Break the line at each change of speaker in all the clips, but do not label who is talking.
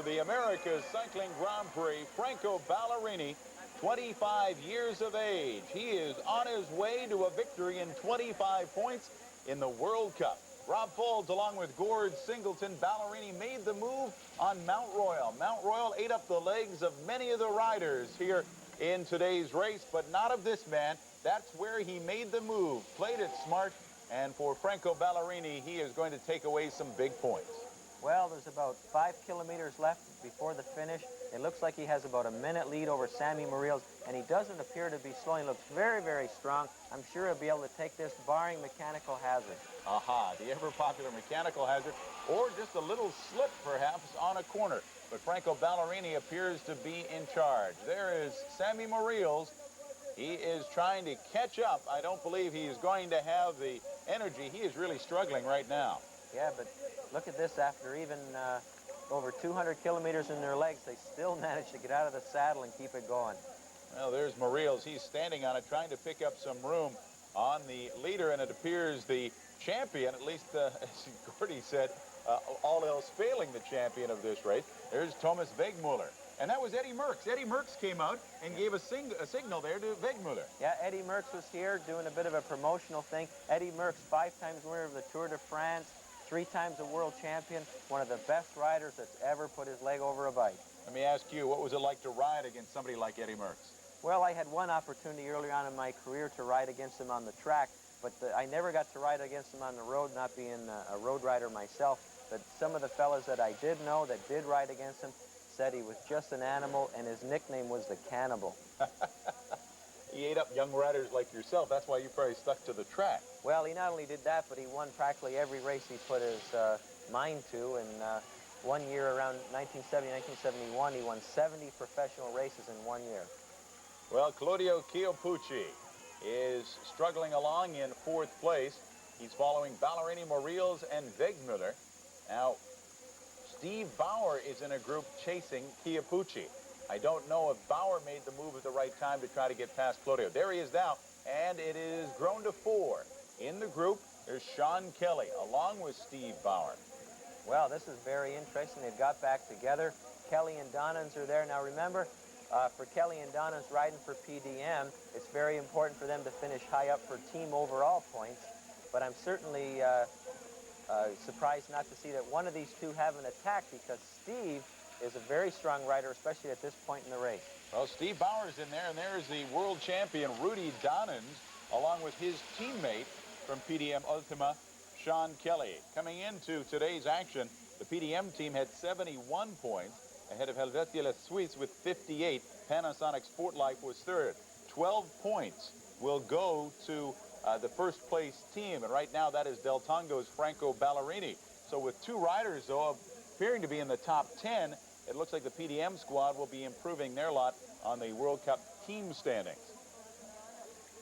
the America's Cycling Grand Prix, Franco Ballerini, 25 years of age. He is on his way to a victory in 25 points in the World Cup. Rob Folds, along with Gord Singleton, Ballerini made the move on Mount Royal. Mount Royal ate up the legs of many of the riders here in today's race, but not of this man. That's where he made the move, played it smart, and for Franco Ballerini, he is going to take away some big points.
Well, there's about 5 kilometers left before the finish. It looks like he has about a minute lead over Sammy Muril's, and he doesn't appear to be slowing. He looks very, very strong. I'm sure he'll be able to take this, barring mechanical hazard.
Aha, the ever-popular mechanical hazard, or just a little slip, perhaps, on a corner. But Franco Ballerini appears to be in charge. There is Sammy Muril's. He is trying to catch up. I don't believe he is going to have the energy. He is really struggling right now.
Yeah, but look at this. After even over 200 kilometers in their legs, they still manage to get out of the saddle and keep it going.
Well, there's Muril's. He's standing on it, trying to pick up some room on the leader, and it appears the champion, at least as Gordy said, all else failing the champion of this race. There's Thomas Wegmuller. And that was Eddie Merckx. Eddie Merckx came out and gave a signal there to Wegmuller.
Yeah, Eddie Merckx was here doing a bit of a promotional thing. Eddie Merckx, 5 times winner of the Tour de France, 3 times a world champion, one of the best riders that's ever put his leg over a bike.
Let me ask you, what was it like to ride against somebody like Eddie Merckx?
Well, I had one opportunity early on in my career to ride against him on the track, but I never got to ride against him on the road, not being a road rider myself. But some of the fellas that I did know that did ride against him said he was just an animal, and his nickname was the Cannibal.
He ate up young riders like yourself. That's why you probably stuck to the track.
Well, he not only did that, but he won practically every race he put his mind to. And one year around 1970, 1971, he won 70 professional races in 1 year.
Well, Claudio Chiappucci is struggling along in 4th place. He's following Ballerini, Muril's, and Wegmuller. Now, Steve Bauer is in a group chasing Chiappucci. I don't know if Bauer made the move at the right time to try to get past Claudio. There he is now, and it is grown to 4. In the group, there's Sean Kelly, along with Steve Bauer.
Well, this is very interesting. They've got back together. Kelly and Donans are there. Now, remember, for Kelly and Donans riding for PDM, it's very important for them to finish high up for team overall points. But I'm certainly surprised not to see that one of these two haven't attacked, because Steve is a very strong rider, especially at this point in the race.
Well, Steve Bauer's in there, and there's the world champion, Rudy Donans, along with his teammate from PDM Ultima, Sean Kelly. Coming into today's action, the PDM team had 71 points, ahead of Helvetia La Suisse with 58. Panasonic Sportlife was 3rd. 12 points will go to the first place team, and right now that is Del Tongo's Franco Ballerini. So with 2 riders, though, appearing to be in the top 10, it looks like the PDM squad will be improving their lot on the World Cup team standings.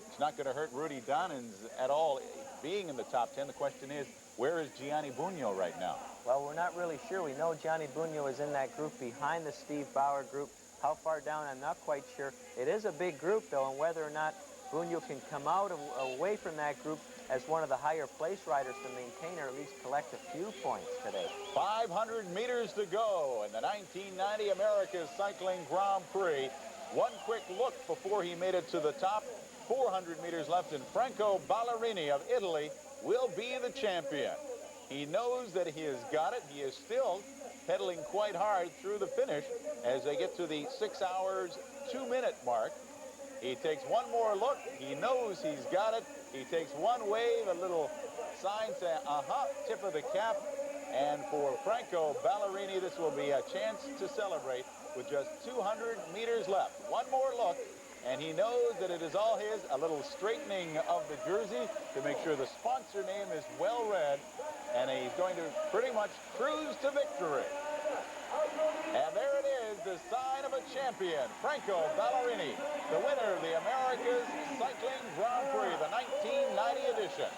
It's not going to hurt Rudy Donans at all being in the top 10. The question is, where is Gianni Bugno right now?
Well, we're not really sure. We know Gianni Bugno is in that group behind the Steve Bauer group. How far down, I'm not quite sure. It is a big group, though, and whether or not Bugno can come out away from that group as one of the higher place riders to maintain or at least collect a few points today.
500 meters to go in the 1990 America's Cycling Grand Prix. One quick look before he made it to the top. 400 meters left, and Franco Ballerini of Italy will be the champion. He knows that he has got it. He is still pedaling quite hard through the finish as they get to the 6 hours, 2-minute mark. He takes one more look. He knows he's got it. He takes one wave, a little sign saying, aha, tip of the cap. And for Franco Ballerini, this will be a chance to celebrate with just 200 meters left. One more look, and he knows that it is all his. A little straightening of the jersey to make sure the sponsor name is well read. And he's going to pretty much cruise to victory. And there it is, the sign of a champion, Franco Ballerini, the winner of the America's Cycling Grand Prix, the 1990 edition.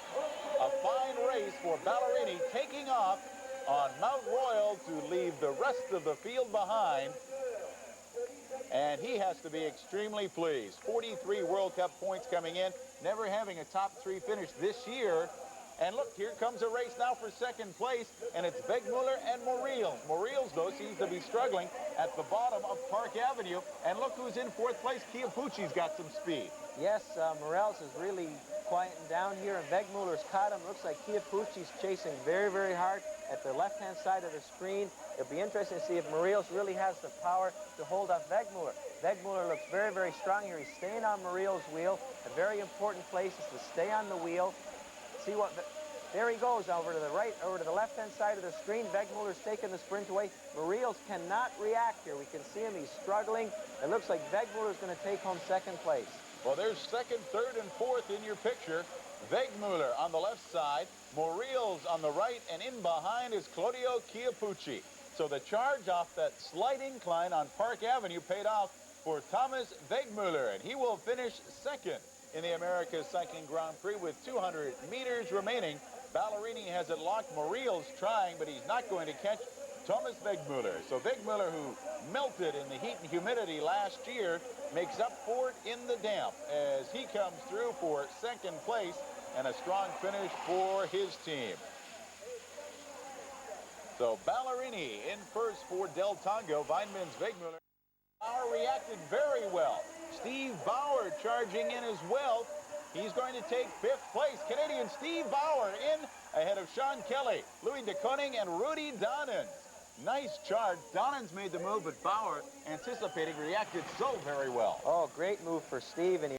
A fine race for Ballerini, taking off on Mount Royal to leave the rest of the field behind. And he has to be extremely pleased. 43 World Cup points coming in, never having a top 3 finish this year. And look, here comes a race now for second place, and it's Wegmuller and Morils. Morils, though, seems to be struggling at the bottom of Park Avenue. And look who's in fourth place. Chiappucci's got some speed.
Yes, Morils is really quieting down here, and Wegmuller's caught him. Looks like Chiappucci's chasing very, very hard at the left-hand side of the screen. It'll be interesting to see if Morils really has the power to hold off Wegmuller. Wegmuller looks very, very strong here. He's staying on Morils' wheel. A very important place is to stay on the wheel. See what, there he goes over to the right, over to the left-hand side of the screen. Wegmuller's taking the sprint away. Morils cannot react here. We can see him, he's struggling. It looks like Wegmuller's going to take home second place.
Well, there's second, third, and fourth in your picture. Wegmuller on the left side, Morils on the right, and in behind is Claudio Chiappucci. So the charge off that slight incline on Park Avenue paid off for Thomas Wegmuller, and he will finish second in the America's Cycling Grand Prix with 200 meters remaining. Ballerini has it locked. Morils trying, but he's not going to catch Thomas Wegmuller. So Wegmuller, who melted in the heat and humidity last year, makes up for it in the damp as he comes through for second place and a strong finish for his team. So Ballerini in first for Del Tongo. Weinmann's Wegmuller. Bauer reacted very well. Steve Bauer charging in as well. He's going to take fifth place. Canadian Steve Bauer in ahead of Sean Kelly, Louis de Koning, and Rudy Donans. Nice charge. Donans made the move, but Bauer, anticipating, reacted so very well.
Oh, great move for Steve, and he